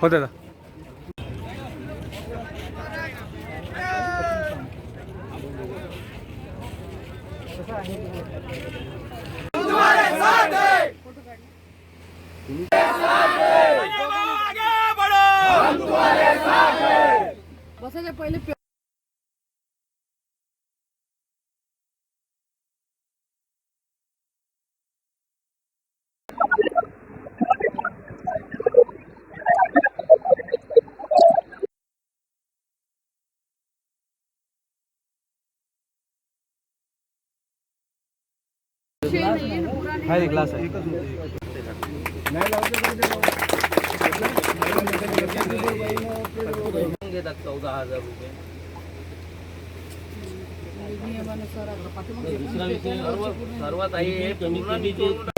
हो दादा. बसायच्या पहिले हा एक ग्लास आहे. घेतात 14,000 रुपये. सर्वात आहे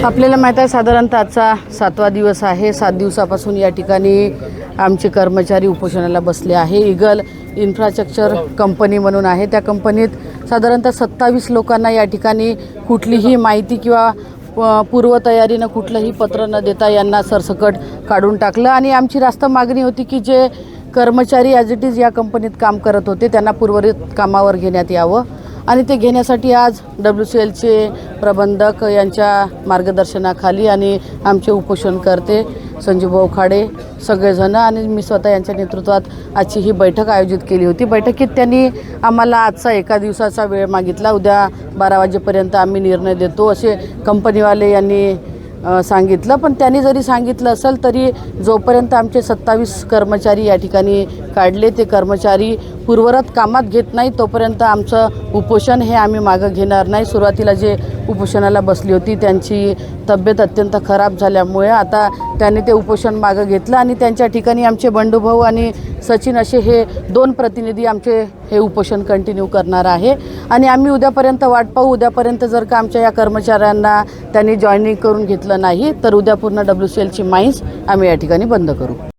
आपल्याला माहित आहे साधारणतः आजचा 7वा दिवस आहे. 7 दिवसापासून या ठिकाणी आमचे कर्मचारी उपोषणाला बसले आहे. ईगल इन्फ्रास्ट्रक्चर कंपनी म्हणून आहे. त्या कंपनीत साधारणतः 27 लोकांना या ठिकाणी कुठलीही माहिती किंवा पूर्वतयारीनं कुठलंही पत्र न देता यांना सरसकट काढून टाकलं. आणि आमची रास्त मागणी होती की जे कर्मचारी ॲज इट इज या कंपनीत काम करत होते त्यांना पूर्वरित कामावर घेण्यात यावं. आणि ते घेण्यासाठी आज WCLचे प्रबंधक यांच्या मार्गदर्शनाखाली आणि आमचे उपोषणकर्ते संजूभाऊ खाडे सगळेजण आणि मी स्वतः यांच्या नेतृत्वात आजची ही बैठक आयोजित केली होती. बैठकीत त्यांनी आम्हाला आजचा एका दिवसाचा वेळ मागितला. उद्या 12 वाजेपर्यंत आम्ही निर्णय देतो असे कंपनीवाले यांनी सांगितलं. पण त्यांनी जरी सांगितलं असेल तरी जोपर्यंत आमचे 27 कर्मचारी या ठिकाणी काढले ते कर्मचारी पूर्वरत कामात घेत नाही तोपर्यंत आमचं उपोषण हे आम्ही मागं घेणार नाही. सुरुवातीला जे उपोषणाला बसली होती त्यांची तब्येत अत्यंत खराब झाल्यामुळे आता त्यांनी ते उपोषण मागं घेतलं आणि त्यांच्या ठिकाणी आमचे बंडूभाऊ आणि सचिन असे हे 2 प्रतिनिधी आमचे हे उपोषण कंटिन्यू करणार आहे. आणि आम्ही उद्यापर्यंत वाट पाहू. उद्यापर्यंत जर का आमच्या या कर्मचाऱ्यांना त्यांनी जॉईनिंग करून घेतलं नाही तर उद्या पूर्ण WCLची माईन्स आम्ही या ठिकाणी बंद करू.